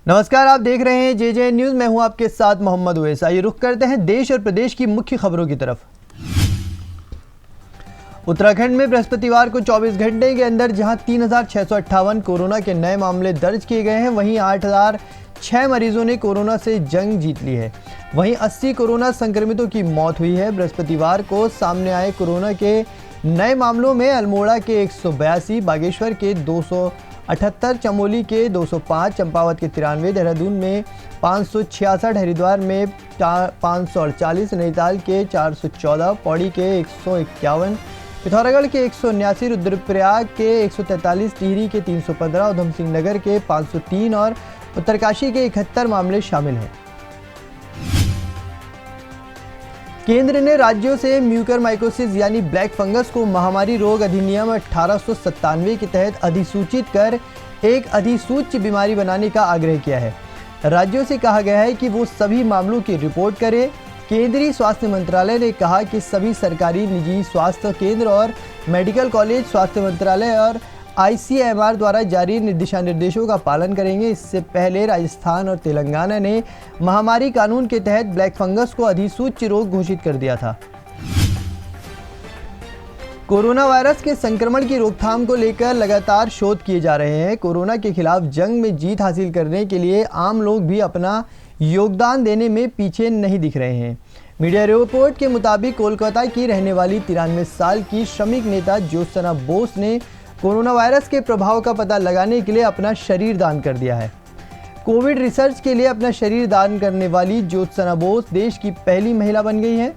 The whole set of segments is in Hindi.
नमस्कार, आप देख रहे हैं जे न्यूज़। मैं हूं आपके साथ मोहम्मद उवैस। आइए रुख करते हैं देश और प्रदेश की मुख्य खबरों की तरफ। उत्तराखंड में बृहस्पतिवार को 24 घंटे के अंदर जहां 3,658 कोरोना के नए मामले दर्ज किए गए हैं, वहीं 8,006 मरीजों ने कोरोना से जंग जीत ली है। वहीं 80 कोरोना संक्रमितों की मौत हुई है। बृहस्पतिवार को सामने आए कोरोना के नए मामलों में अल्मोड़ा के 182, बागेश्वर के 278, चमोली के 205, चंपावत के 93, देहरादून में 566, हरिद्वार में 548, नैनीताल के 414, पौड़ी के 151, पिथौरागढ़ के 179, रुद्रप्रयाग के 143, टिहरी के 315, उधमसिंह नगर के 503 और उत्तरकाशी के 71 मामले शामिल हैं। केंद्र ने राज्यों से म्यूकरमाइकोसिस यानी ब्लैक फंगस को महामारी रोग अधिनियम 1897 के तहत अधिसूचित कर एक अधिसूच्य बीमारी बनाने का आग्रह किया है। राज्यों से कहा गया है कि वो सभी मामलों की रिपोर्ट करें। केंद्रीय स्वास्थ्य मंत्रालय ने कहा कि सभी सरकारी, निजी स्वास्थ्य केंद्र और मेडिकल कॉलेज स्वास्थ्य मंत्रालय और ICMR द्वारा जारी दिशानिर्देशों का पालन करेंगे। इससे पहले राजस्थान और तेलंगाना ने महामारी कानून के तहत ब्लैक फंगस को अधिसूच्य रोग घोषित कर दिया था। कोरोना वायरस के संक्रमण की रोकथाम को लेकर लगातार शोध किए जा रहे हैं। कोरोना के खिलाफ जंग में जीत हासिल करने के लिए आम लोग भी अपना योगदान देने में पीछे नहीं दिख रहे हैं। मीडिया रिपोर्ट के मुताबिक कोलकाता की रहने वाली 93 साल की श्रमिक नेता ज्योत्सना बोस ने कोरोना वायरस के प्रभाव का पता लगाने के लिए अपना शरीर दान कर दिया है। कोविड रिसर्च के लिए अपना शरीर दान करने वाली ज्योत्सना बोस देश की पहली महिला बन गई है।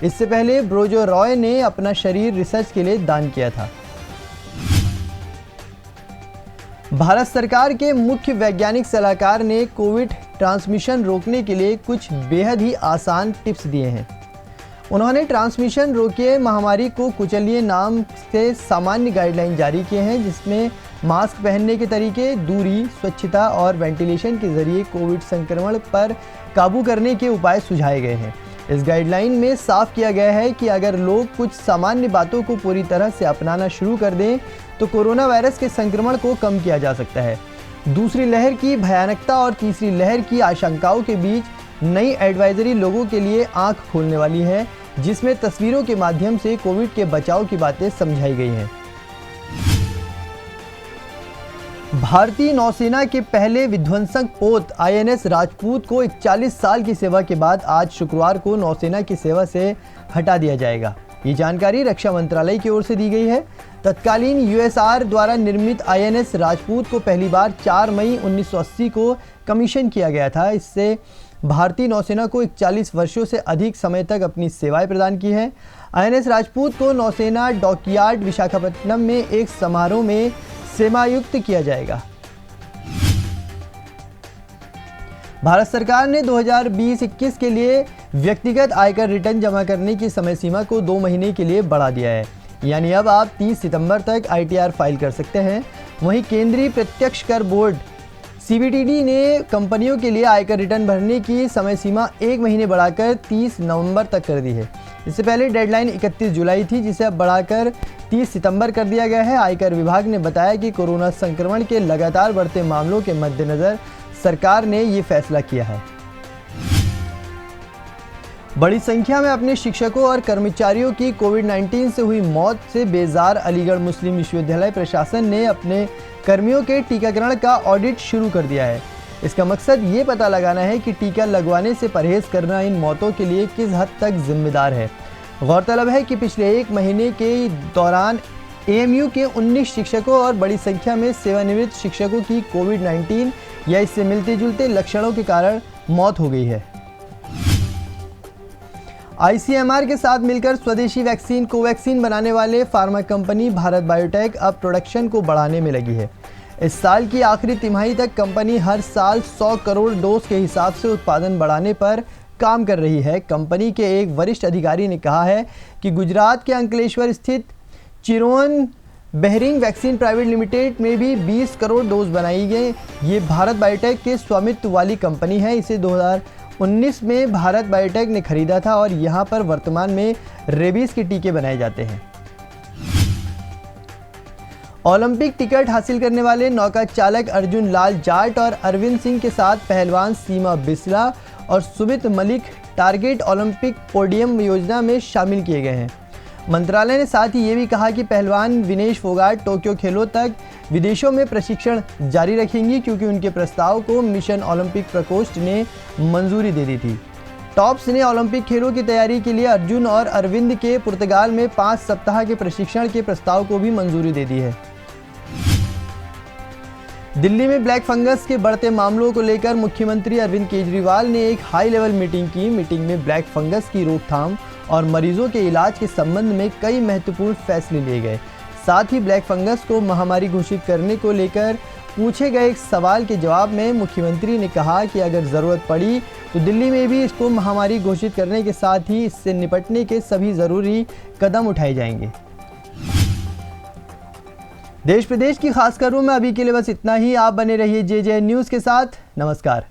इससे पहले ब्रोजो रॉय ने अपना शरीर रिसर्च के लिए दान किया था। भारत सरकार के मुख्य वैज्ञानिक सलाहकार ने कोविड ट्रांसमिशन रोकने के लिए कुछ बेहद ही आसान टिप्स दिए हैं। उन्होंने ट्रांसमिशन रोकिए महामारी को कुचलिए नाम से सामान्य गाइडलाइन जारी किए हैं, जिसमें मास्क पहनने के तरीके, दूरी, स्वच्छता और वेंटिलेशन के जरिए कोविड संक्रमण पर काबू करने के उपाय सुझाए गए हैं। इस गाइडलाइन में साफ किया गया है कि अगर लोग कुछ सामान्य बातों को पूरी तरह से अपनाना शुरू कर दें तो कोरोना वायरस के संक्रमण को कम किया जा सकता है। दूसरी लहर की भयानकता और तीसरी लहर की आशंकाओं के बीच नई एडवाइजरी लोगों के लिए आंख खोलने वाली है, जिसमें तस्वीरों के माध्यम से कोविड के बचाव की बातें समझाई गई हैं। भारतीय नौसेना के पहले विध्वंसक पोत INS राजपूत को 41 साल की सेवा के बाद आज शुक्रवार को नौसेना की सेवा से हटा दिया जाएगा। ये जानकारी रक्षा मंत्रालय की ओर से दी गई है। तत्कालीन USR द्वारा निर्मित INS राजपूत को पहली बार 4 मई 1980 को कमीशन किया गया था। इससे भारतीय नौसेना को 41 वर्षों से अधिक समय तक अपनी सेवाएं प्रदान की हैं। INS राजपूत को नौसेना डॉकयार्ड विशाखापट्टनम में एक समारोह में सेवायुक्त किया जाएगा। भारत सरकार ने 2020-21 के लिए व्यक्तिगत आयकर रिटर्न जमा करने की समय सीमा को 2 महीने के लिए बढ़ा दिया है, यानी अब आप 30 सितंबर तक ITR फाइल कर सकते हैं। वहीं केंद्रीय प्रत्यक्ष कर बोर्ड CBDT ने कंपनियों के लिए आयकर रिटर्न भरने की समय सीमा 1 महीने बढ़ाकर 30 नवंबर तक कर दी है। इससे पहले डेडलाइन 31 जुलाई थी, जिसे अब बढ़ाकर 30 सितंबर कर दिया गया है। आयकर विभाग ने बताया कि कोरोना संक्रमण के लगातार बढ़ते मामलों के मद्देनज़र सरकार ने ये फैसला किया है। बड़ी संख्या में अपने शिक्षकों और कर्मचारियों की कोविड-19 से हुई मौत से बेजार अलीगढ़ मुस्लिम विश्वविद्यालय प्रशासन ने अपने कर्मियों के टीकाकरण का ऑडिट शुरू कर दिया है। इसका मकसद ये पता लगाना है कि टीका लगवाने से परहेज करना इन मौतों के लिए किस हद तक जिम्मेदार है। गौरतलब है कि पिछले 1 महीने के दौरान AMU के 19 शिक्षकों और बड़ी संख्या में सेवानिवृत्त शिक्षकों की कोविड-19 या इससे मिलते जुलते लक्षणों के कारण मौत हो गई है। ICMR के साथ मिलकर स्वदेशी वैक्सीन कोवैक्सीन बनाने वाले फार्मा कंपनी भारत बायोटेक अब प्रोडक्शन को बढ़ाने में लगी है। इस साल की आखिरी तिमाही तक कंपनी हर साल 100 करोड़ डोज के हिसाब से उत्पादन बढ़ाने पर काम कर रही है। कंपनी के एक वरिष्ठ अधिकारी ने कहा है कि गुजरात के अंकलेश्वर स्थित Chiron Behring vaccine private limited में भी 20 करोड़ डोज बनाई गई। ये भारत बायोटेक के स्वामित्व वाली कंपनी है। इसे 2019 में भारत बायोटेक ने खरीदा था और यहाँ पर वर्तमान में रेबीज के टीके बनाए जाते हैं। ओलंपिक टिकट हासिल करने वाले नौका चालक अर्जुन लाल जाट और अरविंद सिंह के साथ पहलवान सीमा बिस्ला और Sumit Malik target Olympic podium योजना में शामिल किए गए हैं। मंत्रालय ने साथ ही ये भी कहा कि पहलवान विनेश फोगाट टोक्यो खेलों तक विदेशों में प्रशिक्षण जारी रखेंगी, क्योंकि उनके प्रस्ताव को मिशन ओलंपिक प्रकोष्ठ ने मंजूरी दे दी थी। टॉप्स ने ओलंपिक खेलों की तैयारी के लिए अर्जुन और अरविंद के पुर्तगाल में 5 सप्ताह के प्रशिक्षण के प्रस्ताव को भी मंजूरी दे दी है। दिल्ली में ब्लैक फंगस के बढ़ते मामलों को लेकर मुख्यमंत्री अरविंद केजरीवाल ने एक हाई लेवल मीटिंग की। मीटिंग में ब्लैक फंगस की रोकथाम और मरीजों के इलाज के संबंध में कई महत्वपूर्ण फैसले लिए गए। साथ ही ब्लैक फंगस को महामारी घोषित करने को लेकर पूछे गए एक सवाल के जवाब में मुख्यमंत्री ने कहा कि अगर ज़रूरत पड़ी तो दिल्ली में भी इसको महामारी घोषित करने के साथ ही इससे निपटने के सभी ज़रूरी कदम उठाए जाएंगे। देश प्रदेश की खास खबरों में अभी के लिए बस इतना ही। आप बने रहिए JJ न्यूज़ के साथ। नमस्कार।